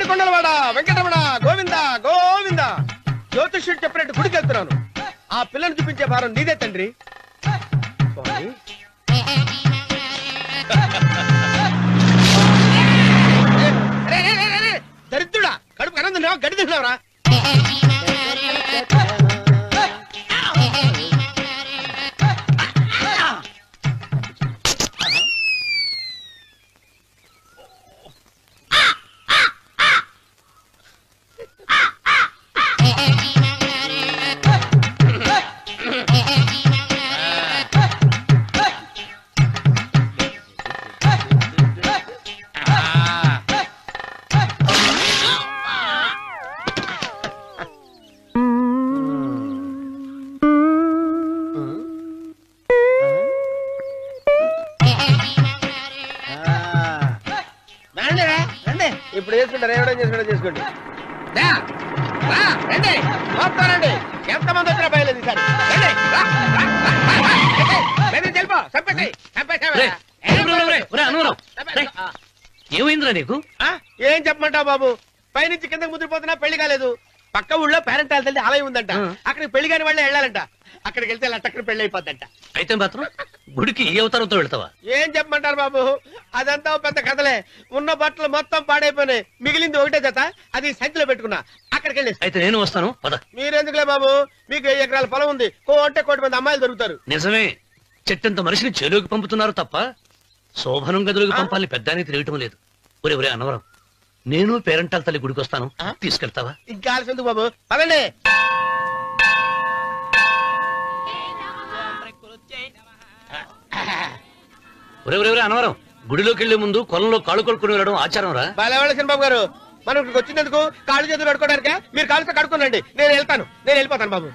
ఏడుకొండలవాడ వెంకటరమణ గోవింద గోవింద. జ్యోతిష్యుడు చెప్పినట్టు గుడికి వెళ్తున్నాను. ఆ పిల్లను చూపించే భారం నీదే తండ్రి. దరిద్రుడా, కడుపు అన్నం తిన్నావా గడి తిన్నావరా? ఇప్పుడు చేసుకుంటారు, ఏమైనా చేసుకుంటా చేసుకోండి. రండి, ఎంతమంది వచ్చినా బయలుదేరి ఏమైందిరా నీకు? ఏం చెప్పమంటావు బాబు, పైనుంచి కిందకి ముద్రపోతున్నా పెళ్లి కాలేదు. పక్క ఊళ్ళో పేరెంటాల తల్లి ఆలయం ఉందంట, అక్కడికి పెళ్లి కాని వాళ్ళే వెళ్ళాలంట. అక్కడికి వెళ్తే లట్టక్కడ పెళ్లి అయిపోద్దంట. అయితే మాత్రం గుడికి ఏ అవతారంతో వెళ్తావా? ఏం చెప్పమంటారు బాబు, అదంతా పెద్ద కథలే. ఉన్న బట్టలు మొత్తం పాడైపోయినాయి, మిగిలింది ఒకటే జత, అది సంచిలో పెట్టుకున్నా. అక్కడికి వెళ్ళి అయితే నేను వస్తాను. మీరెందుకులే బాబు, మీకు 10 ఎకరాల పొలం ఉంది, అంటే 1 కోటి మంది అమ్మాయిలు దొరుకుతారు. నిజమే, చెట్టంత మనిషిని చెరువుకి పంపుతున్నారు తప్ప శోభనం గదులకు పంపాలని పెద్దానికి తెలియటం లేదు. ఒరే ఒరే అన్నవరం, నేను పేరెంటాల తల్లి గుడికి వస్తాను, తీసుకెళ్తావా? ఇంకా ఆలస్యం ఎందుకు బాబు, పదండి. ఒరే ఒరే ఒరే అన్నవరం, గుడిలోకి వెళ్లే ముందు కొలంలో కాళ్ళు కొడుకుని వెళ్ళడం ఆచారం రా. బాలేవాళ్ళ బాబు గారు, మనం ఇక్కడికి వచ్చినందుకు కాళ్ళు చేతులు కడుక్కోవడానికే. మీరు కాళ్ళతో కడుక్కోనండి, నేను వెళ్తాను, నేను వెళ్ళిపోతాను బాబు.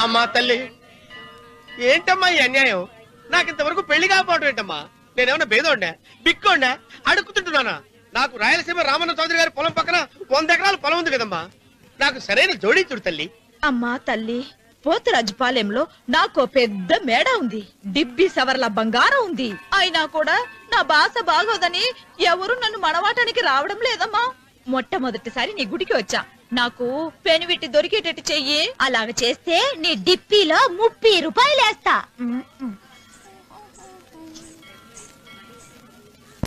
అమ్మా తల్లి, ఏంటమ్మా ఈ అన్యాయం? నాకింతవరకు పెళ్లి కాకపోవడం ఏంటమ్మా? నేనేమన్నా బేదోండా, బిక్కోండా, అడుగుతుంటున్నానా? నాకు రాయలసీమ రామన్న చౌదరి గారి పొలం పక్కన 100 ఎకరాల పొలం ఉంది కదమ్మా. నాకు సరైన జోడించుడు తల్లి. అమ్మా తల్లి, పోతురాజుపాలెంలో నాకు పెద్ద మేడ ఉంది, డిబ్బి సవర్ల బంగారం ఉంది. అయినా కూడా నా భాష బాగోదని ఎవరు నన్ను మనవాటానికి రావడం లేదమ్మా. మొట్టమొదటిసారి నీ గుడికి వచ్చా, నాకు పెనువిట్టి దొరికేటట్టు చెయ్యి. అలాగ చేస్తే నీ డిప్పిలో 30 రూపాయలు వేస్తా.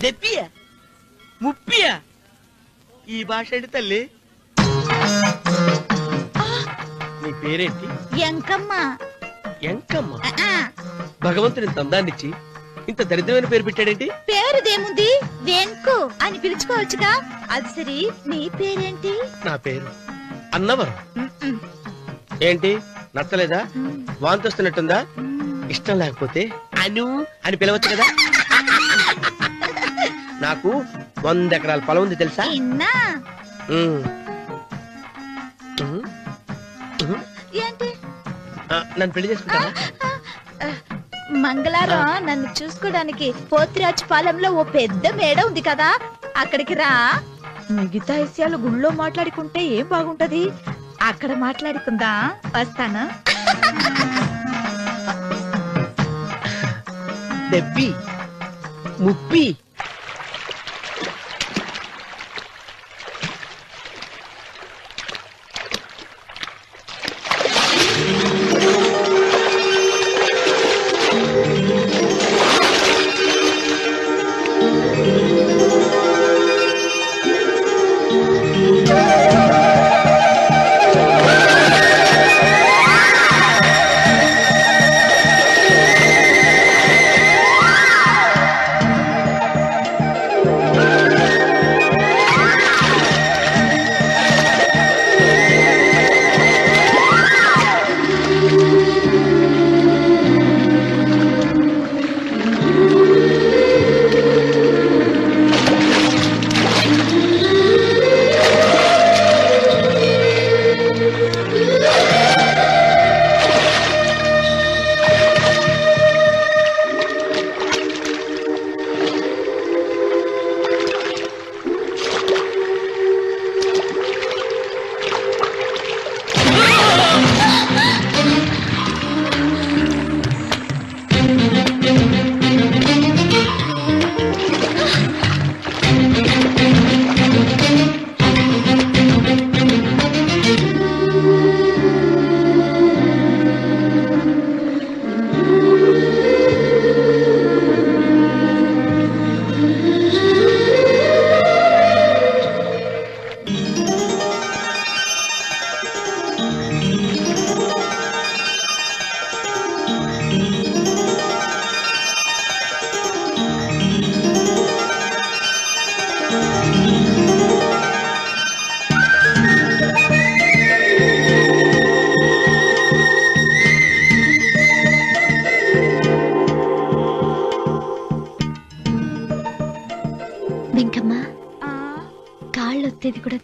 చెప్పియా 30? ఈ భాష ఏంటి తల్లి? నీ పేరేంటి? ఎంకమ్మ. ఎంకమ్మ? భగవంతుని ఇంత అందాన్నిచ్చి ఇంత దరిద్రమైన పేరు పెట్టాడేంటి? పేరుదేముంది, వెంకు అని పిలుచుకోవచ్చుగా. అది సరి, నీ పేరేంటి? నా పేరు అన్నవరం. ఏంటి నచ్చలేదా? వాంతొస్తున్నట్టుందా? ఇష్టం లేకపోతే అను అని పిలవచ్చు కదా. నాకు 100 ఎకరాల పొలం ఉంది తెలుసా? ఏంటి? నన్ను పెళ్లి చేసుకుంటావా? మంగళారం నన్ను చూసుకోవడానికి పోతురాజుపాలెంలో ఓ పెద్ద మేడ ఉంది కదా, అక్కడికి రా. మిగతా విషయాలు గుళ్ళో మాట్లాడుకుంటే ఏం బాగుంటది, అక్కడ మాట్లాడుకుందా. వస్తానా? దెబ్బి 30.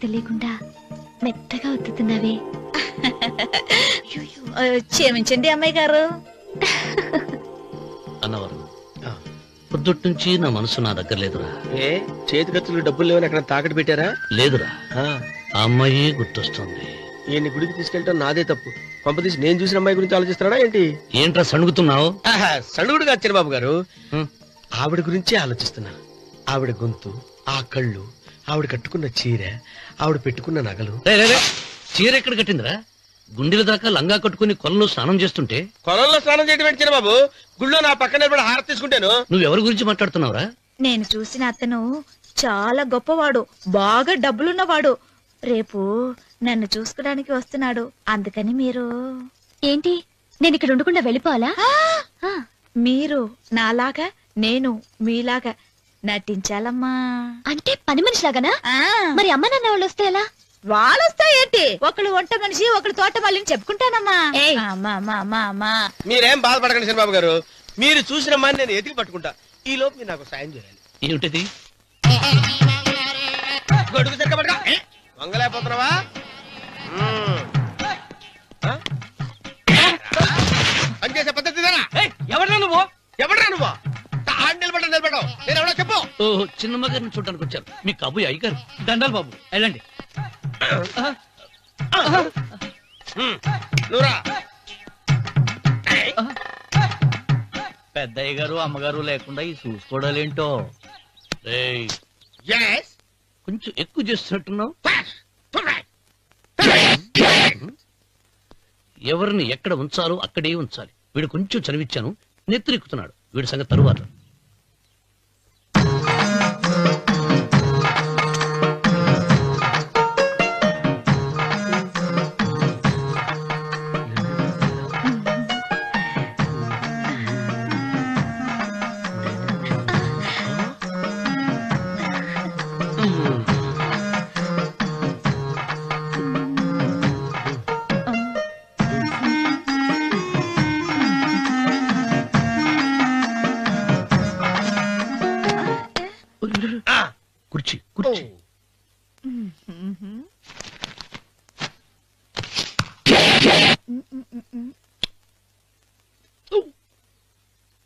తెలియకుండా మెత్తగా ఒత్తుతున్నావే. క్షమించండి అమ్మాయి గారు. అన్నవరం పొద్దుటి నుంచి నా మనసు నా దగ్గర లేదురా. ఏ చేతి ఖర్చులు డబ్బులు లేవని అక్కడ తాకట్టు పెట్టారా? లేదురా, ఆ, ఆ అమ్మాయి గుర్తొస్తుంది. ఈయన్ని గుడికి తీసుకెళ్ళటం నాదే తప్పు. పంపతీసి నేను చూసిన అమ్మాయి గురించి ఆలోచిస్తున్నాడా ఏంటి? ఏంట్రా సణుగుతున్నావు? సడుగుడుగా చిన్నబాబు గారు, హ్మ్. ఆవిడ గురించే ఆలోచిస్తున్నా. ఆవిడ గొంతు, ఆ కళ్ళు, ఆవిడ కట్టుకున్న చీర, ఆవిడ పెట్టుకున్న నగలు. చీర ఎక్కడ కట్టిందిరా? గుండెల దాకా లంగా కట్టుకుని కొలంలో స్నానం చేస్తుంటే కొలంలో స్నానం చేయడం ఏంటి చిన్నబాబు? గుళ్ళో నా పక్కన నిలబడి హారతి తీసుకుంటాను. నువ్వెవరి గురించి మాట్లాడుతున్నావురా? నేను చూసిన అతను చాలా గొప్పవాడు, బాగా డబ్బులున్నవాడు. రేపు నన్ను చూసుకోడానికి వస్తున్నాడు. అందుకని మీరు ఏంటి, నేను ఇక్కడ ఉండకుండా వెళ్ళిపోవాలా? ఆ, మీరు నాలాగా, నేను మీలాగా నటించాలమ్మా. అంటే పని మనిషిలాగానా? ఆ, మరి అమ్మ నాన్న వాళ్ళు వస్తే ఎలా? వాళ్ళొస్తా ఏంటి? ఒకళ్ళు వంట మనిషి, ఒకళ్ళు తోట మళ్ళీ చెప్పుకుంటానమ్మా. ఏయ్. అమ్మా అమ్మా అమ్మా అమ్మా. మీరేం బాధపడకండి చిన్నబాబు గారు. మీరు చూసిన అమ్మాయిని నేను ఎతికి పట్టుకుంటా. ఈ లోపు మీరు నాకు సాయం చేయాలి. ఏమిటిది? గొడుగు సరిగ్గా పట్టుకో. వంగలేకపోతున్నావా? పనిచేసే పద్ధతి ఎవరా నువ్వు? ఎవడరా నువ్వు? నిలబడవు నేను ఎవడో చెప్పు. ఓ చిన్నమ్మ గారిని చూడడానికి వచ్చారు. మీ కబుయ్య అయ్యగారు. దండాలు బాబు, వెళ్ళండి. నువ్వురా. పెద్దయ్య గారు అమ్మగారు లేకుండా ఈ చూసుకోవడాలేంటో. రేయ్, Yes. కొంచెం ఎక్కువ చేస్తున్నట్టున్నావు. ఎవరిని ఎక్కడ ఉంచాలో అక్కడే ఉంచాలి. వీడు కొంచెం చనివిచ్చాను, నెత్తిరెక్కుతున్నాడు. వీడి సంగతి తరువాత. కుర్చీ కుర్చీ.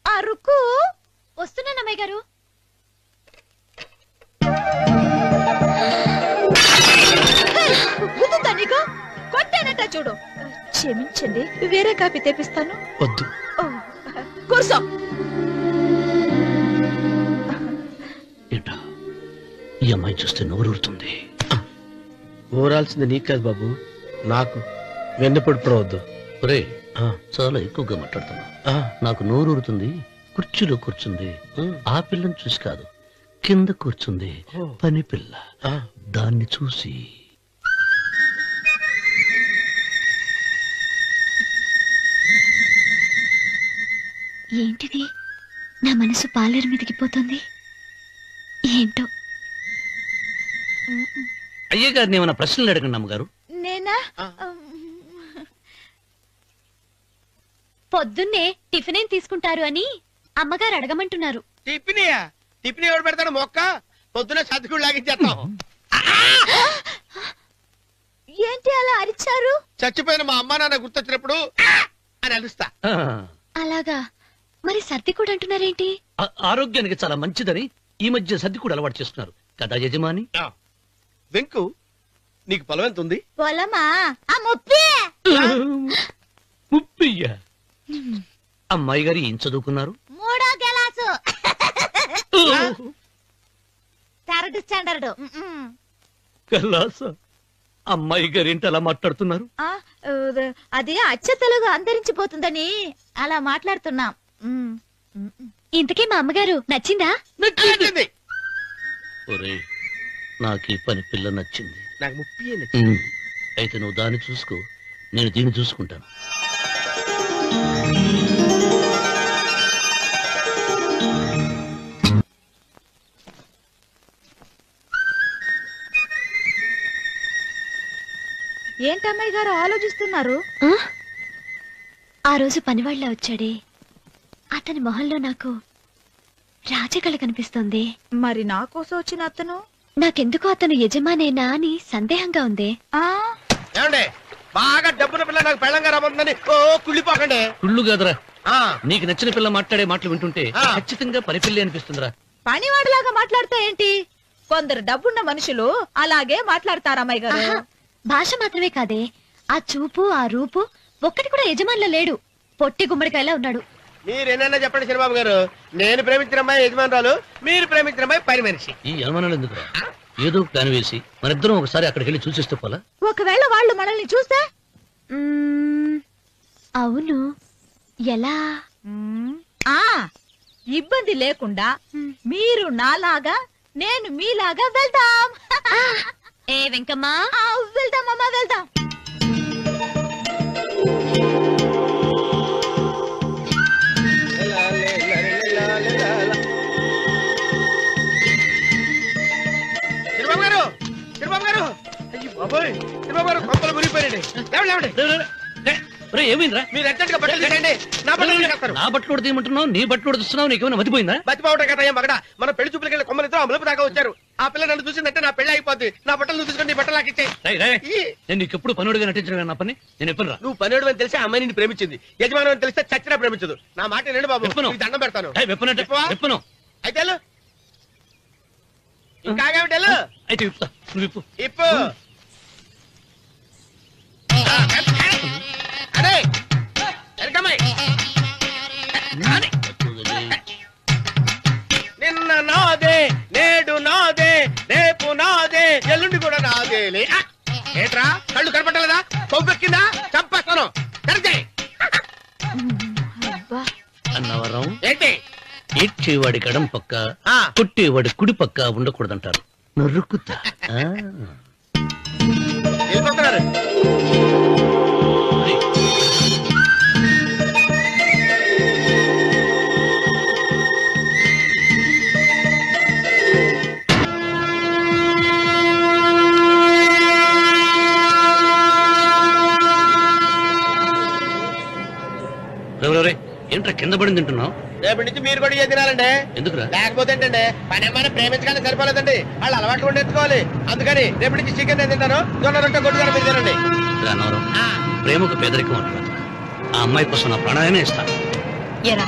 అరుకు వస్తున్నాను అమ్మాయి గారు. కొట్టానట చూడు. క్షమించండి, వేరే కాపీ తెప్పిస్తాను. వద్దు. ఓ, కూర్చో. ఏంటా ఈ అమ్మాయి చూస్తే నోరూరుతుంది. ఊరాల్సింది నీకు కాదు బాబు, నాకు. వెన్నపొడి పడవద్దు. ఒరే, చాలా ఎక్కువగా మాట్లాడుతున్నా. నాకు నోరూరుతుంది. కుర్చీలో కూర్చుంది. ఆ పిల్లని చూసి కాదు, కింద కూర్చుంది పని పిల్ల. దాన్ని చూసి ఏంటిది, నా మనసు పాలేరు మీదకి పోతుంది. ఏంటో. అయ్య గారిని ఏమైనా ప్రశ్నలు అడగండి అమ్మగారు. నేనా? పొద్దున్నే టిఫిన్ ఏం తీసుకుంటారు అని అమ్మగారు అడగమంటున్నారు. టిఫినియా? టిఫిన్ ఎవడు పెడతాడు? మొక్క పొద్దునే సతుకుడు లాగించేస్తాం. ఏంటి అలా అరిచారు? చచ్చిపోయిన మా అమ్మా నాన్న గుర్తొచ్చినప్పుడు అని అలుస్తా. అలాగా? మరి సర్ది కూడా అంటున్నారేంటి? ఆరోగ్యానికి చాలా మంచిదని ఈ మధ్య సర్ది కూడా అలవాటు చేస్తున్నారు కదా యజమాని. వెంకు, నీకు పొలం ఎంత ఉంది? పొలమా? ఆ ముప్పి. ముప్పయ్య. అమ్మాయి గారు ఏం చదువుకున్నారు? 3వ క్లాసు, 3rd స్టాండర్డ్. కలాస. అమ్మాయి గారు ఏంటి అలా మాట్లాడుతున్నారు? అది అచ్చ తెలుగు అంతరించిపోతుందని అలా మాట్లాడుతున్నాం. ఇంతకీ మా అమ్మగారు నచ్చిందా? నచ్చింది. ఒరే, నాకు ఈ పని పిల్ల నచ్చింది. నాకు ముప్పి. అయితే నువ్వు దాన్ని చూసుకో, నేను దీన్ని చూసుకుంటాను. ఏంటమ్మాయి గారు ఆలోచిస్తున్నారు? ఆ రోజు పనివాళ్ళ వచ్చాడే, అతని మొహంలో నాకు రాజకళ కనిపిస్తోంది. మరి నా కోసం వచ్చిన అతను? నాకెందుకో అతను యజమానేనా అని సందేహంగా ఉంది. ఏమండి బాగా డబ్బున పిల్ల నాకు పెళ్ళంగా రాబోతుందని ఓ కుళ్ళిపోకండి. కుళ్ళు కాదురా, ఆ, నీకు నచ్చిన పిల్ల మాట్లాడే మాటలు వింటుంటే ఆ. ఖచ్చితంగా పని పిల్లి అనిపిస్తుందిరా. పనివాడిలాగా మాట్లాడతా ఏంటి? కొందరు డబ్బున్న మనుషులు అలాగే మాట్లాడతారు అమ్మాయి గారు. ఆహా, భాష మాత్రమే కాదే, ఆ చూపు ఆ రూపు ఒక్కటి కూడా యజమానిలో లేడు. పొట్టి గుమ్మడికాయలా ఉన్నాడు. మీరేనన్నా చెప్పండి చంద్రబాబు గారు, నేను ప్రేమించిన అమ్మాయి యజమానురాలు, మీరు ప్రేమించిన అమ్మాయి పని మనిషి. ఈ అనుమానాలు ఎందుకురా? ఏదో ప్లాన్ వేసి మనిద్దరం ఒకసారి అక్కడికి వెళ్ళి చూసేస్తే పోలా? ఒకవేళ వాళ్ళు మనల్ని చూస్తే? అవును, ఎలా? ఆ ఇబ్బంది లేకుండా మీరు నాలాగా నేను మీలాగా వెళ్దాం. ఏ వెంకమ్మా, వెళ్దాం అమ్మా, వెళ్దాం. చంద్రబాబు గారు, చంద్రబాబు గారు, అయ్యో బాబోయ్, చంద్రబాబు గారు కొంపలు మునిగిపోయారండి. లేవండి. ఏమైందిరా? మీరు ఎట్టగా బట్టలు తీసేయండి, నా బట్టలు తీసేస్తారు. నా బట్టలు కూడా తీయమంటున్నావు, నీ బట్టలు కూడా తీస్తున్నావు, నీకేమైనా మతిపోయిందా? బతిపావటం కదా ఏం మగడ, మన పెళ్లి చూపులకి వెళ్ళి కొమ్మలతో అమలుపు దాకా వచ్చారు. ఆ పిల్ల నన్ను చూసిందంటే నా పెళ్లి అయిపోద్ది. నా బట్టలు తీసుకొని బట్టలు నాకు ఇచ్చేయి. నేను నీకు ఎప్పుడు పనుడిగా నటించిన నా పని నేను ఎప్పుడు రా. నువ్వు పనివాడు అని తెలిసి ఆ అమ్మాయి నిన్ను ప్రేమించింది, యజమాని అని తెలిస్తే చచ్చినా ప్రేమించదు. నా మాట వినండి బాబు, విప్పను. నీకు దండం పెడతాను. విప్పను. అయితే వెళ్ళు. ఇంకా ఆగావిటి వెళ్ళు. అయితే విప్పుతా, నువ్వు విప్పు. ఇప్పు. అరే ఎరకమ్మాయి, నిన్న నాదే, నేడు నాదే, రేపు నాదే, ఎల్లుండి కూడా నాదేలే. ఏంట్రా కళ్ళు కనపట్టలేదా? కొవ్వెక్కిందా? చంపేస్తాను. కరెక్టే. అన్నవరం ఏంటి? ఏడ్చేవాడి గడం పక్క, ఆ. కొట్టేవాడి కుడి పక్క ఉండకూడదంటారు. నరుకుతా. వెళ్ళిపోతున్నారు. ఏంట్రా కింద పడింది తింటున్నావు? రేపటి నుంచి మీరు కూడా ఇదే తినాలండి. ఎందుకురా? లేకపోతే ఏంటండి, పని ఏమైనా ప్రేమించగానే సరిపోలేదండి, వాళ్ళు అలవాటు కూడా నేర్చుకోవాలి. అందుకని రేపటి నుంచి చికెన్ నేను తింటాను, జొన్న రొట్టె కొట్టుకొని మీరు తినండి. అన్నవరం, ప్రేమకు పేదరికం అంటారు. ఆ అమ్మాయి కోసం నా ప్రాణాయనే ఇస్తాను. ఎరా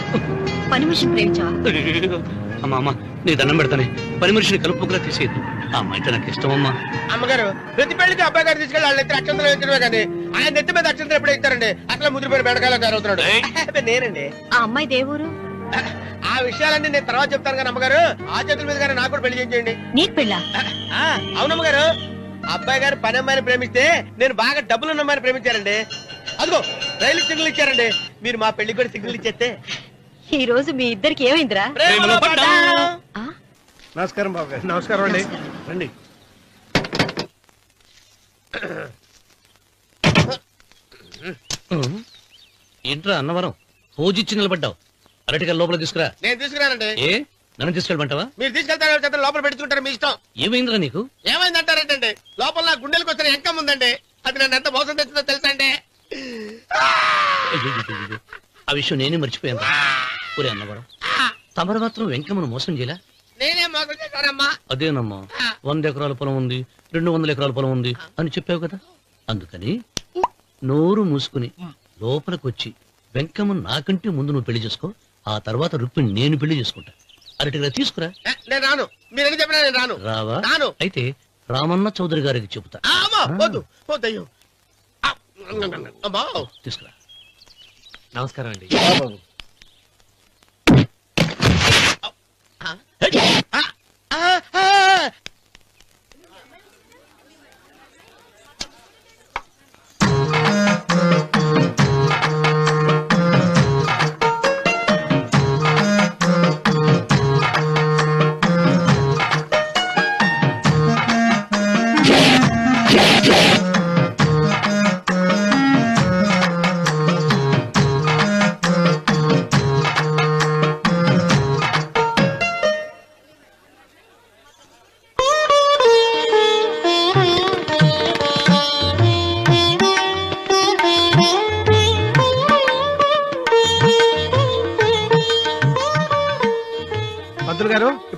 పని మనిషిని ప్రేమించావా? అమ్మా అమ్మ, నీ దండం పెడతానే, పని మనిషిని కలుపుకులా తీసేయద్దు. ఆ అమ్మాయితో నాకు ఇష్టం అమ్మా. అమ్మగారు, ప్రతి పెళ్లికి అబ్బాయి గారు తీసుకెళ్ళి వాళ్ళ ఎత్తి అక్షంతలు వేయించడమే కానీ ఆయన నెత్తి మీద అక్షంతలు ఎప్పుడు ఇస్తారండి? అట్లా ముదిరిపోయిన బెడకాయలు తయారవుతున్నాడు. అబ్బే, నేనండి. ఆ అమ్మాయి దేవురు. ఆ విషయాలన్నీ నేను తర్వాత చెప్తాను కానీ అమ్మగారు, ఆ చేతుల మీద గారు నాకు కూడా పెళ్లి చేయండి. నీకు పెళ్ళా? అవునమ్మగారు, అబ్బాయి గారు పని అమ్మాయిని ప్రేమిస్తే నేను బాగా డబ్బులున్న అమ్మాయిని ప్రేమించారండి. అదిగో రైలు సిగ్నల్ ఇచ్చారండి. మీరు మా పెళ్లికి కూడా సిగ్నల్ ఇచ్చేస్తే. ఈ రోజు మీ ఇద్దరికి ఏమైందిరా? ప్రేమలో పడ్డాం. నమస్కారం బాబు గారు. నమస్కారం అండి. రండి. ఏంట్రా అన్నవరం, పోజిచ్చి నిలబడ్డావు? అరటిగా లోపల తీసుకురా. నేను తీసుకున్నానండి. ఏ నన్ను తీసుకెళ్ళమంటావా? మీరు తీసుకెళ్తారో చేత లోపల పెట్టుకుంటారు, మీ ఇష్టం. ఏమైందిరా నీకు? ఏమైందంటారేంటండి? లోపల నా గుండెలకు వచ్చిన ఎంకం ఉందండి, అది నన్ను ఎంత మోసం తెచ్చిందో తెలుసా అండి? అయ్యయ్యయ్యయ్యో, ఆ విషయం నేనే మర్చిపోయాను. ఒరే అన్నవరం, తమరు మాత్రం వెంకమ్మను మోసం చేయలా? నేనే మోసం చేశానమ్మా. అదేనమ్మా, 100 ఎకరాల పొలం ఉంది, 200 ఎకరాల పొలం ఉంది అని చెప్పావు కదా. అందుకని నోరు మూసుకుని లోపలికి వచ్చి వెంకమ్మను నాకంటే ముందు నువ్వు పెళ్లి చేసుకో. ఆ తర్వాత రుక్మిణి నేను పెళ్లి చేసుకుంటా. అరటిగా తీసుకురా. నేను రాను, మీరేం చెప్పినా నేను రాను. రావా? రాను. అయితే రామన్న చౌదరి గారికి చెబుతా. వద్దు వద్దయ్యో. అమ్మా తీసుకురా. నమస్కారం అండి.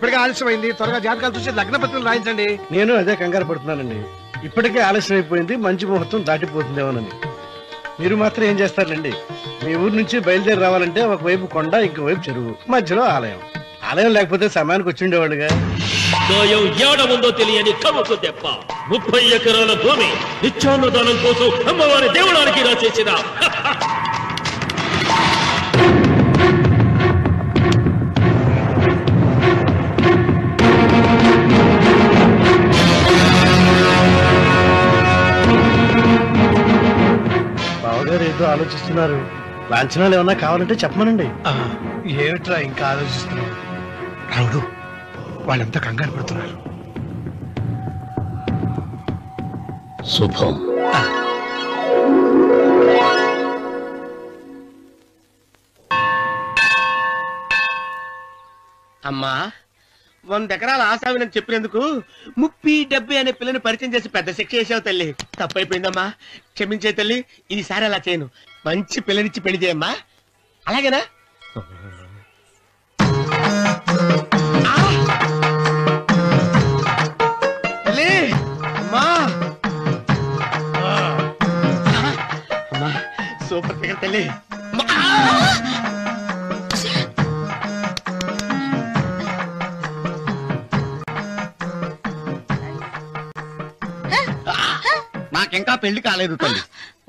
ఇప్పటికే ఆలస్యమైంది. త్వరగా జాతకాలు చూసి లగ్న పత్రికలు రాయించండి. నేను అదే కంగారు పడుతున్నానండి. ఇప్పటికే ఆలస్యం అయిపోయింది, మంచి ముహూర్తం దాటిపోతుందేమోనని. మీరు మాత్రం ఏం చేస్తారండి? మీ ఊరు నుంచి బయలుదేరి రావాలంటే ఒకవైపు కొండ, ఇంకోవైపు చెరువు, మధ్యలో ఆలయం. ఆలయం లేకపోతే సమయానికి వచ్చి ఉండేవాళ్ళుగా. ఏడముందో తెలియని కవుకు దెబ్బ 30 ఎకరాల భూమి నిత్యాన్నదానం కోసం అమ్మవారి దేవుడానికి రాసేసిన బావగారు ఏదో ఆలోచిస్తున్నారు. లాంఛనాలు ఏమన్నా కావాలంటే చెప్పమనండి. ఏమిట్రా ఇంకా ఆలోచిస్తున్నావు? రావుడు, వాళ్ళంతా కంగారు పడుతున్నారు. శుభం. అమ్మా 100 ఎకరాల ఆశావినని చెప్పినందుకు 30-70 అనే పిల్లని పరిచయం చేసి పెద్ద శిక్ష చేసావు తల్లి. తప్పైపోయిందమ్మా, క్షమించే తల్లి. ఈసారి అలా చేయను. మంచి పిల్లనిచ్చి పెళ్లి చేయమ్మా. అలాగేనా? తల్లి, అమ్మా, అమ్మా, సూపర్ ఫిగర్ తల్లి. నాకింకా పెళ్లి కాలేదు తల్లి.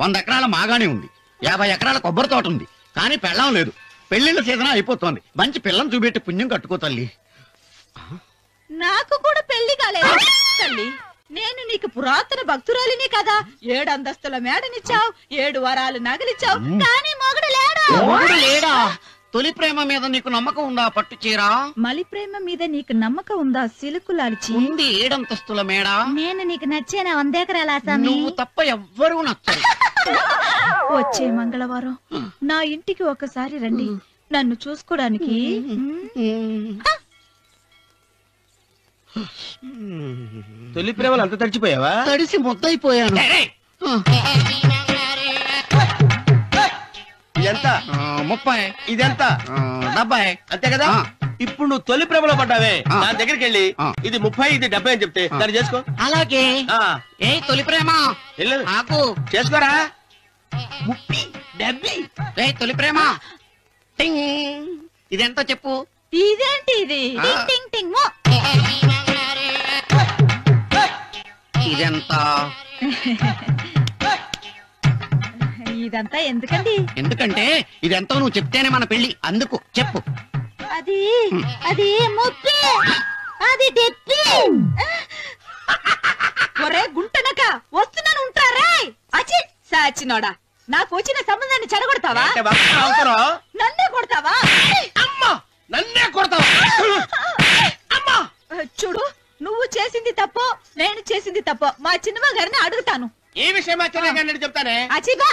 100 ఎకరాల మాగానే ఉంది, 50 ఎకరాల కొబ్బరి తోట ఉంది, కానీ పెళ్ళం లేదు. పెళ్లిళ్ళ సీజన్ అయిపోతోంది. మంచి పిల్లని చూపెట్టి పుణ్యం కట్టుకో తల్లి. నాకు కూడా పెళ్లి కాలేదు తల్లి. నేను నీకు పురాతన భక్తురాలిని కదా. 7 అంతస్తుల మేడనిచ్చావు, 7 వరాలు నగలిచ్చావు, కానీ మొగుడు లేడు. మొగుడు లేడా? తొలి ప్రేమ మీద నీకు నమ్మకం ఉందా? పట్టు చీరా. మలి ప్రేమ మీద నీకు నమ్మకం ఉందా? సిలుకులాల్చి ఉంది 7 అంతస్తుల మేడ. నేను నీకు నచ్చేనా 100 ఎకరాల ఆసామి? నువ్వు తప్ప ఎవ్వరూ నచ్చరు. వచ్చే మంగళవారం నా ఇంటికి ఒకసారి రండి, నన్ను చూసుకోడానికి. తొలి ప్రేమలు అంత తడిచిపోయావా? తడిసి ముద్దయిపోయాను. ఎంత? 30. ఇదెంత? 70. అంతే కదా. ఇప్పుడు నువ్వు తొలి ప్రేమలో పడ్డావే, దాని దగ్గరికి వెళ్ళి ఆ. ఇది 30, ఇది 70 అని చెప్తే దాన్ని చేసుకో. అలాగే. ఆ, ఏ తొలి ప్రేమ వెళ్ళు, నాకు చేసుకోరా. 30, 70. ఏ తొలి ప్రేమ టింగ్. ఇదెంత చెప్పు? ఇదేంటి ఇది? ఆ. టింగ్ టింగ్ మో. ఇదెంత? ఇదంతా ఎందుకండి? ఎందుకంటే ఇదెంతో నువ్వు చెప్తేనే మన పెళ్లి. అందుకు చెప్పు. అది అది ముప్పి, అది డెప్పి. ఒరే గుంటనక, వస్తున్నాను ఉంటారా? అచి సాచినోడా, నాకు వచ్చిన సంబంధాన్ని చెడగొడతావా? అంటే బాగా అవసరం. నన్నే కొడతావా? అమ్మా, నన్నే కొడతావా? అమ్మా, చూడు, నువ్వు చేసింది తప్పో, నేను చేసింది తప్పో మా చిన్నమ్మ గారిని అడుగుతాను. ఈ విషయం అచ్చనే చెప్తానే. అచిబా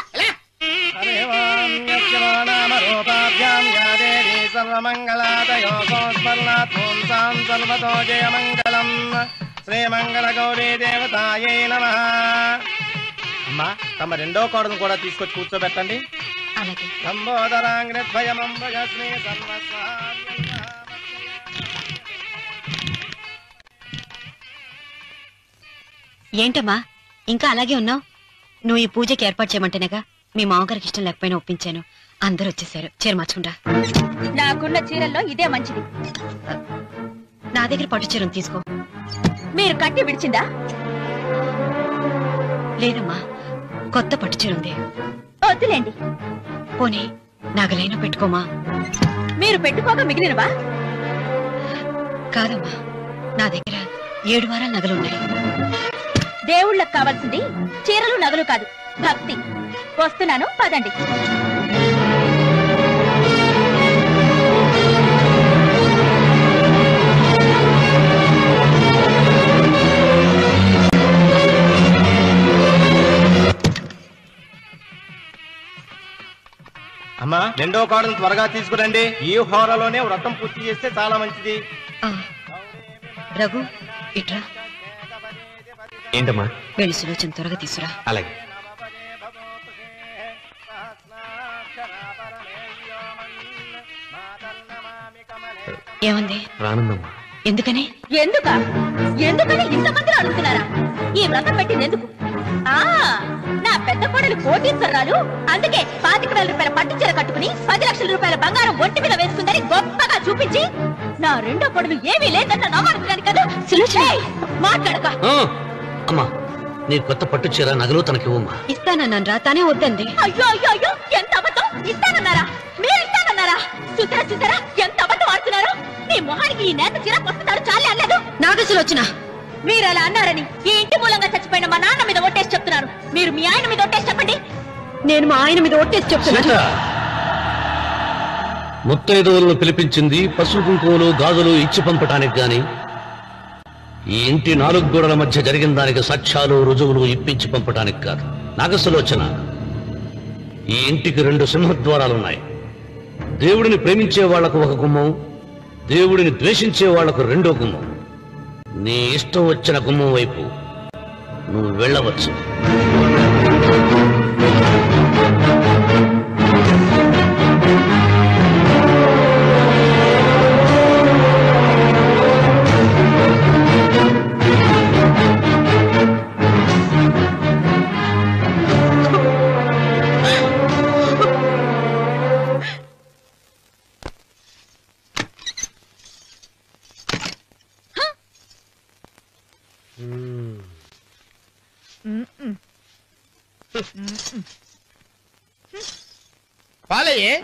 శ్రీమంగళ గౌరీ దేవతాయై నమః. అమ్మా, తమ రెండో కోడను కూడా తీసుకొచ్చి కూర్చోబెట్టండి. అలాగే. సంబోధరాంగ్రద్వయమంబయశ్రీ సర్వస్వ. ఏంటమ్మా ఇంకా అలాగే ఉన్నావు? నువ్వు ఈ పూజకి ఏర్పాటు చేయమంటేనేగా మీ మామగారికి ఇష్టం లేకపోయినా ఒప్పించాను. అందరూ వచ్చేసారు. చీర మార్చుకుంటా. నాకున్న చీరల్లో ఇదే మంచిది. నా దగ్గర పట్టు చీరను తీసుకో. మీరు కట్టి విడిచిందా? లేదమ్మా, కొత్త పట్టు చీర ఉంది. వద్దులేండి. పోనీ నాగలైనా పెట్టుకోమా? మీరు పెట్టుకోక మిగిలినవా? కాదమ్మా, నా దగ్గర 7 వారాల నగలున్నాయి. దేవుళ్ళకు కావాల్సింది చీరలు నగలు కాదు, భక్తి. వస్తున్నాను, పదండి. అమ్మా, రెండో కోడను త్వరగా తీసుకురండి. ఈ హోరలోనే వ్రతం పూర్తి చేస్తే చాలా మంచిది. రఘు, ఇట్రా. ఏంటమ్మా? వెళ్ళి సులోచన త్వరగా తీసురా. అలాగే. ఏమంది? రానుందమ్మా. ఎందుకని? ఎందుకని ఇంతమందిలో అడుగుతున్నారా? ఈ వ్రతం పెట్టింది ఎందుకు? నా పెద్ద కోడలు కోటీశ్వరాలు, అందుకే 25,000 రూపాయల పట్టు చీర కట్టుకుని 10 లక్షల రూపాయల బంగారం ఒంటి మీద వేసుకుందని గొప్పగా చూపించి నా రెండో కోడలు ఏమీ లేదన్న నమ్మకాన్ని కదా మాట్లాడక. అమ్మా, నీ కొత్త పట్టు చీర నగలు తనకివ్వమ్మా. ఇస్తానన్నారా? తానే వద్దండి. అయ్యో అయ్యో అయ్యో, ఎంత అబద్ధం! ఇస్తానన్నారా? మీరు ఇస్తానన్నారా? చూసారా చూసారా ఎంత అబద్ధం ఆడుతున్నారు? మీ మొహానికి ఈ నేత చీర వస్తున్నాడు చాలే అనలేదు. నాగసులోచన, మీరు అలా అన్నారని ఈ ఇంటి మూలంగా చచ్చిపోయిన మా నాన్న మీద ఒట్టేసి చెప్తున్నారు. మీరు మీ ఆయన మీద ఒట్టేసి చెప్పండి. నేను మా ఆయన మీద ఒట్టేసి చెప్తున్నాను. ముత్తైదువులను పిలిపించింది పసుపు కుంకుమలు గాజులు ఇచ్చి పంపటానికి గాని, ఈ ఇంటి 4 గోడల మధ్య జరిగిన దానికి సాక్ష్యాలు రుజువులు ఇప్పించి పంపటానికి కాదు. నాగసులోచన, ఈ ఇంటికి 2 సింహద్వారాలున్నాయి. దేవుడిని ప్రేమించే వాళ్లకు ఒక గుమ్మం, దేవుడిని ద్వేషించే వాళ్లకు 2వ గుమ్మం. నీ ఇష్టం వచ్చిన గుమ్మం వైపు నువ్వు వెళ్ళవచ్చు. పాలయ్యే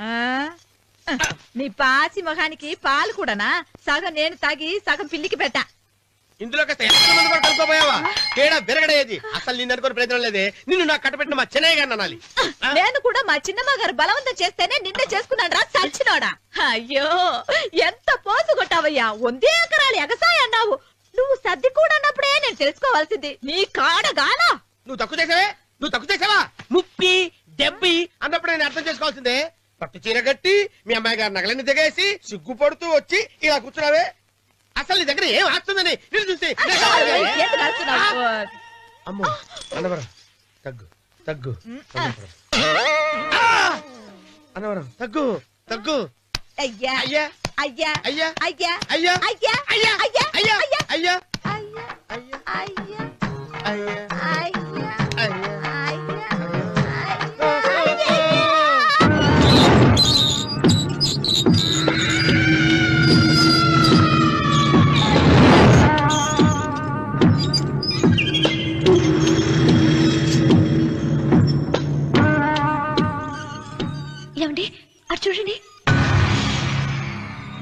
నీ పాసి మొహానికి పాలు కూడానా? సగం నేను తాగి సగం పిల్లికి పెట్టా. ఇందులో కాస్త ఎంత మంది కూడా కలుపుకోపోయావా? తేడా విరగడేది. అసలు నిన్ను అనుకునే ప్రయత్నం లేదే. నిన్ను నాకు కట్టబెట్టిన మా చెన్నయ్య గారిని అనాలి. నేను కూడా మా చిన్నమ్మ గారు బలవంతం చేస్తేనే నిన్నే చేసుకున్నాడు రా చచ్చినోడా. అయ్యో ఎంత పోసు కొట్టావయ్యా. 100 ఎకరాలు ఎగసాయి అన్నావు. నువ్వు సర్ది కూడా అన్నప్పుడే నేను తెలుసుకోవాల్సింది. నీ కాడగానా? నువ్వు తక్కువ చేసావా? ముప్పి దెబ్బి అన్నప్పుడు నేను అర్థం చేసుకోవాల్సిందే. పట్టు చీర కట్టి మీ అమ్మాయి గారు నగలన్నీ దిగేసి సిగ్గుపడుతూ వచ్చి ఇలా కూర్చున్నావే. అసలు నీ దగ్గర ఏం ఆస్తుందని నేను చూసి అమ్మో అన్నవరం తగ్గు అన్నవరం తగ్గు అయ్యా అయ్యా అయ్యా అయ్యా అయ్యా అయ్యా అయ్యా అయ్యా అయ్యా అయ్యా అయ్యా అయ్యా అయ్యా అయ్యా అయ్యా అయ్యా అయ్యా ఏమండి అటు చూడండి.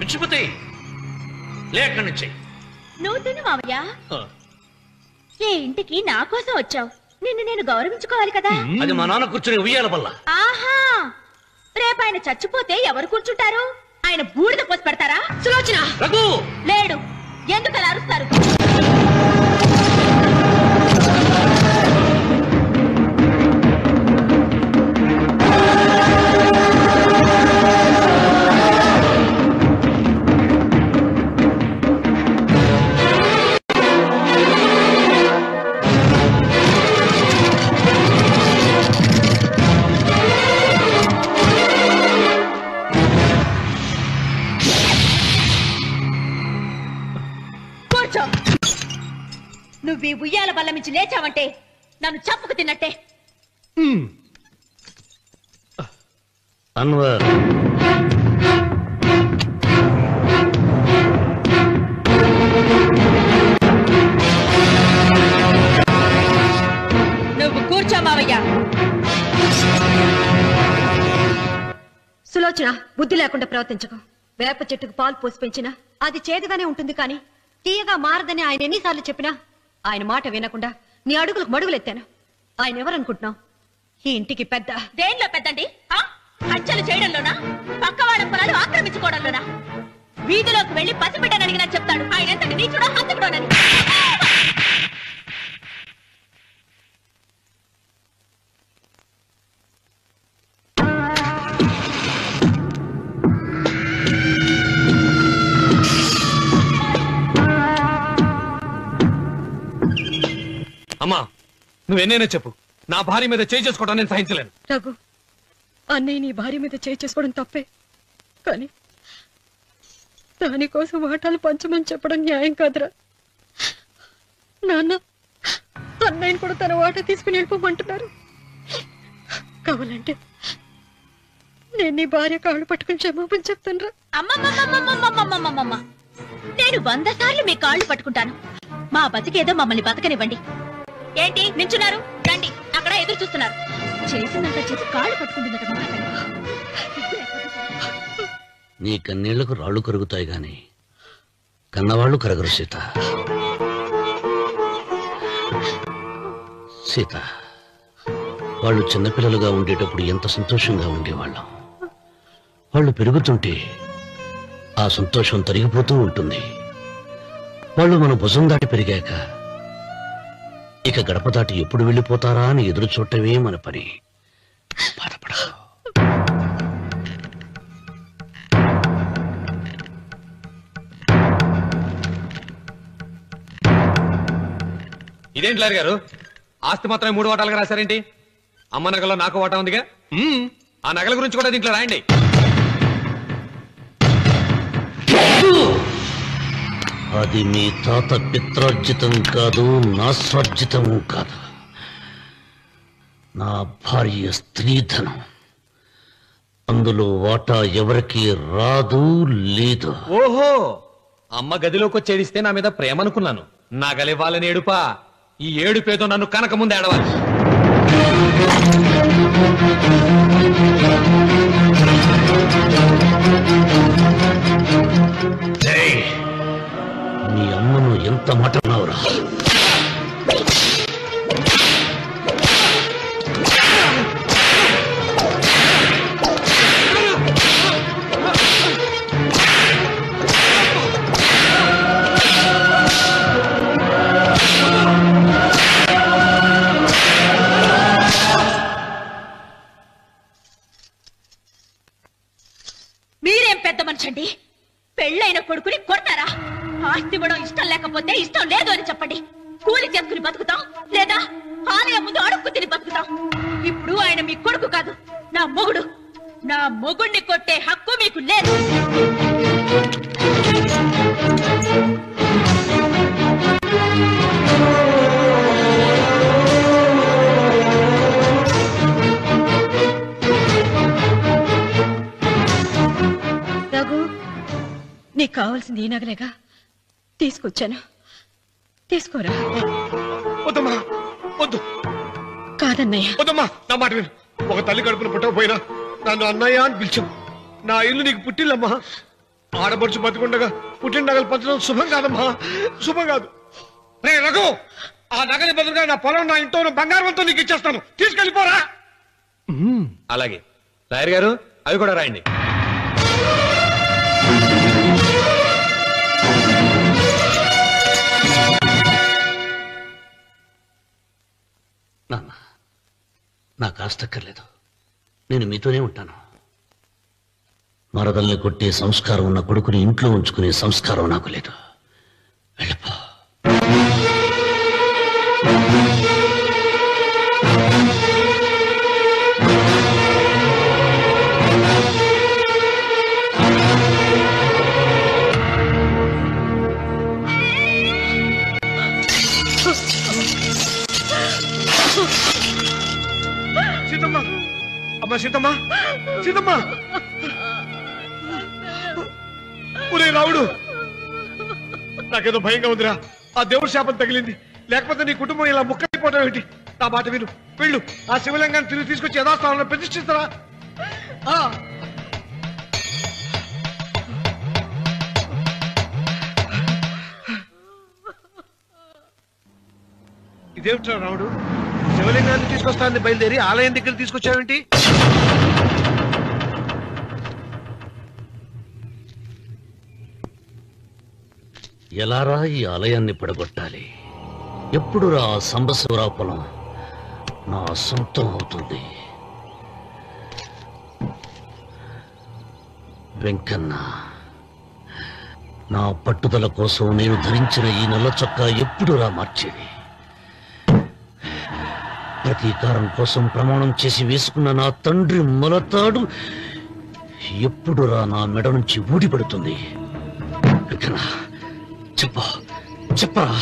పిచ్చిపోతే లేక నుంచి నువ్వు తిను మావయ్య. ఏ ఇంటికి నా కోసం వచ్చావు. నిన్ను నేను గౌరవించుకోవాలి కదా. అది మా నాన్న కూర్చుని ఉయ్యాల వల్ల. ఆహా, రేపు ఆయన చచ్చిపోతే ఎవరు కూర్చుంటారు? ఆయన బూడిద పోసి పెడతారా? సులోచన రఘు లేడు. ఎందుకు అలా అరుస్తారు? నువ్వు ఈ ఉయ్యాల బల్ల మించి లేచావంటే నన్ను చప్పుకు తిన్నట్టే. అన్వర్ నువ్వు కూర్చో మావయ్య. సులోచన, బుద్ధి లేకుండా ప్రవర్తించకు. వేప చెట్టుకు పాలు పోసి పెంచినా అది చేదుగానే ఉంటుంది, కానీ తీయగా మారదని ఆయన ఎన్నిసార్లు చెప్పినా ఆయన మాట వినకుండా నీ అడుగులకు మడుగులెత్తాను. ఆయన ఎవరనుకుంటున్నావు? ఈ ఇంటికి పెద్ద. దేనిలో పెద్దండి? హత్యలు చేయడంలోనా? పక్కవాడ పొలాలు ఆక్రమించుకోవడంలోనా? వీధిలోకి వెళ్లి పసిబిడ్డని అడిగినా చెప్తాడు ఆయన ఎంతటి నీచుడో హంతకుడోనని. అమ్మా, నువ్వెన్నైనా చెప్పు, నా భార్య మీద చేయి చేసుకోవడం నేను సహించలేను. రఘు, అన్నయ్య నీ భార్య మీద చేయి చేసుకోవడం తప్పే, కానీ దానికోసం వాటాలు పంచమని చెప్పడం న్యాయం కాదురా. నాన్న అన్నయ్యని కూడా తన వాటా తీసుకుని వెళ్ళిపోమంటున్నారు. కావాలంటే నేను నీ భార్య కాళ్ళు పట్టుకుని క్షమాపణ చెప్తాను. అమ్మమ్మమ్మమ్మమ్మమ్మమ్మమ్మమ్మ, నేను 100 సార్లు మీ కాళ్ళు పట్టుకుంటాను. మా బతికేదో మమ్మల్ని బతకనివ్వండి. ఏంటి నించున్నారు? రండి, అక్కడ ఎదురు చూస్తున్నారు. చేసిందంతా చేసి కాళ్ళు పట్టుకుంటుందట మా తల్లి. నీ కన్నీళ్లకు రాళ్లు కరుగుతాయి గాని కన్నవాళ్లు కరగరు సీత. సీత, వాళ్ళు చిన్నపిల్లలుగా ఉండేటప్పుడు ఎంత సంతోషంగా ఉండేవాళ్ళం. వాళ్ళు పెరుగుతుంటే ఆ సంతోషం తరిగిపోతూ ఉంటుంది. వాళ్ళు మన భుజం దాటి పెరిగాక ఇక గడప దాటి ఎప్పుడు వెళ్ళిపోతారా అని ఎదురు చూడటమే మన పని. బాధపడకు. ఇదేంటి లాయర్ గారు, ఆస్తి మాత్రమే 3 వాటాలుగా రాశారేంటి? అమ్మ నగలో నాకు వాటా ఉందిగా, ఆ నగల గురించి కూడా దీంట్లో రాయండి. అది మీ తాత పిత్రార్జితం కాదు, నా స్వార్జితం కాదు. నా భార్య స్త్రీధనం. అందులో వాటా ఎవరికి రాదు లేదు. ఓహో, అమ్మ గదిలోకి వచ్చేడిస్తే నా మీద ప్రేమ అనుకున్నాను. నగలివ్వాలని ఏడుపా. ఈ ఏడుపేదో నన్ను కనక ముందు ఏడవాలి. నీ అమ్మను ఎంత మాట అన్నావురా? మీరేం పెద్ద మనిషండి, పెళ్ళైన కొడుకుని కొడతారా? ఆస్తి ఇవ్వడం ఇష్టం లేకపోతే ఇష్టం లేదు అని చెప్పండి. కూలి చేసుకుని బతుకుతాం, లేదా ఆలయం ముందు అడుక్కు తిని బతుకుతాం. ఇప్పుడు ఆయన మీ కొడుకు కాదు, నా మొగుడు. నా మొగుడిని కొట్టే హక్కు మీకు లేదు. రఘు, నీకు కావాల్సింది ఈ నగలేగా, తీసుకొచ్చాను. తీసుకోరా. వద్దమ్మా, వద్దు. కాదన్నయ్య. వద్దమ్మా, నా మాట విను. ఒక తల్లి కడుపున పుట్టకపోయినా నన్ను అన్నయ్య అని పిలిచావు. నా ఇల్లు నీకు పుట్టిల్లమ్మా. ఆడపడుచు బతికుండగా పుట్టిన నగలు పంచడం శుభం కాదమ్మా, శుభం కాదు. రే రఘు, ఆ నగలి బదులుగా నా పొలం, నా ఇంట్లో బంగారంతో నీకు ఇచ్చేస్తాను. తీసుకెళ్ళిపోరా. అలాగే లాయర్ గారు, అవి కూడా రాయండి. నాన్న, నాకు ఆస్తక్కర్లేదు. నేను మీతోనే ఉంటాను. మరదల్ని కొట్టే సంస్కారం ఉన్న కొడుకుని ఇంట్లో ఉంచుకునే సంస్కారం నాకు లేదు. వెళ్ళిపో. సీతమ్మ, అమ్మా సీతమ్మ, సీతమ్మ. ఒరే రావుడు, నాకేదో భయంగా ఉందిరా. ఆ దేవుడి శాపం తగిలింది. లేకపోతే నీ కుటుంబం ఇలా ముక్కైపోవటం ఏంటి? నా మాట విను, వెళ్ళు. ఆ శివలింగాన్ని తిరిగి తీసుకొచ్చి యథాస్థానంలో ప్రతిష్ఠిస్తారా? ఇదేమిట్రా రావుడు, శివలింగాన్ని తీసుకొస్తానని బయలుదేరి ఆలయం దగ్గర తీసుకొచ్చావేంటి? ఎలారా ఈ ఆలయాన్ని పడగొట్టాలి? ఎప్పుడు రా సంబశివరావు పొలం నా సొంతం అవుతుంది? వెంకన్న, నా పట్టుదల కోసం నేను ధరించిన ఈ నల్ల చొక్కా ఎప్పుడు రా మార్చేది? ప్రతీకారం కోసం ప్రమాణం చేసి వేసుకున్న నా తండ్రి మొలతాడు ఎప్పుడు రా నా మెడ నుంచి ఊడిపడుతుంది? కొడుకనా చెప్పు చెప్పరా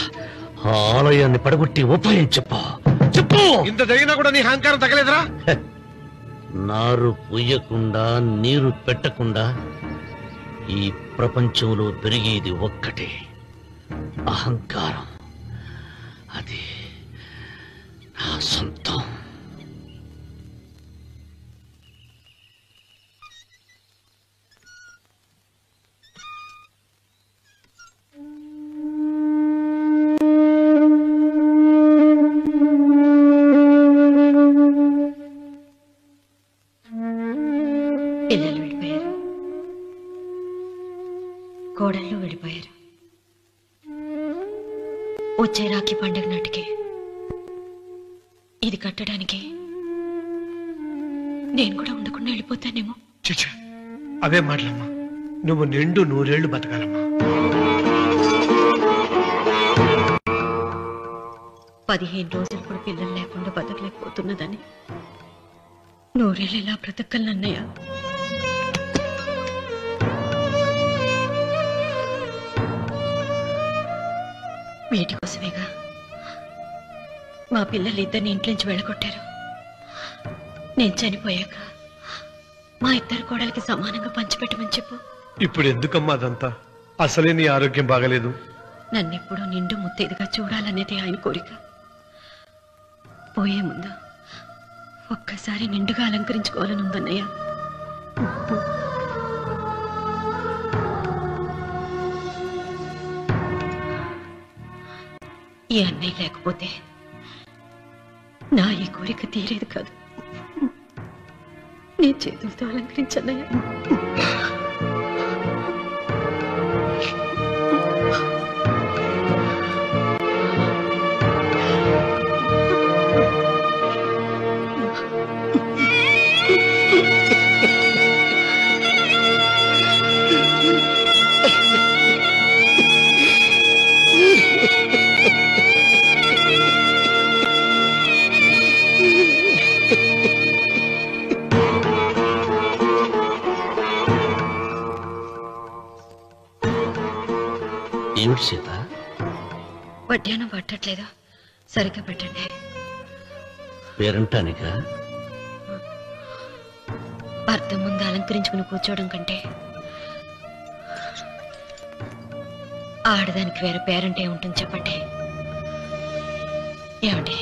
ఆ ఆలయాన్ని పడగొట్టి ఉపాయం చెప్పు చెప్పు. ఇంత జరిగినా కూడా నీ అహంకారం తగ్గలేదురా? నారు పొయ్యకుండా నీరు పెట్టకుండా ఈ ప్రపంచంలో పెరిగేది ఒక్కటే, అహంకారం. అది నా సొంతం. పిల్లలు వెళ్ళిపోయారు, కోడళ్ళు వెళ్ళిపోయారు. వచ్చే రాఖీ పండుగ నాటికి ఇది కట్టడానికి నేను కూడా ఉండకుండా వెళ్ళిపోతానేమో. చిచ్చా, అవే మాటలమ్మా. నువ్వు నిండు 100 ఏళ్లు బతకాలమ్మా. 15 రోజులు కూడా పిల్లలు లేకుండా బతకలేకపోతున్నదని 100 ఏళ్ళు ఎలా బ్రతకలన్నయ్య? వీటి కోసమేగా మా పిల్లలిద్దరిని ఇంట్లోంచి వెళ్ళగొట్టారు. నేను చనిపోయాక మా ఇద్దరు కోడలికి సమానంగా పంచిపెట్టమని చెప్పు. ఇప్పుడు ఎందుకమ్మా అదంతా? అసలే నీ ఆరోగ్యం బాగలేదు. నన్నెప్పుడూ నిండు ముత్తైదుగా చూడాలనేది ఆయన కోరిక. పోయే ముందు ఒక్కసారి నిండుగా అలంకరించుకోవాలని ఉందన్నయ్య. ఈ అన్నయ్య లేకపోతే నా ఈ కోరిక తీరేది కాదు. నీ చేతులతో అలంకరించన్నయ్య. ఏమిటి సీత? వడ్డానం పట్టట్లేదు, సరిగ్గా పెట్టండి. పేరంటానిక అర్థం ముందు అలంకరించుకుని కూర్చోవడం కంటే ఆడదానికి వేరే పేరంటే ఉంటుంది చెప్పండి. ఏమండి?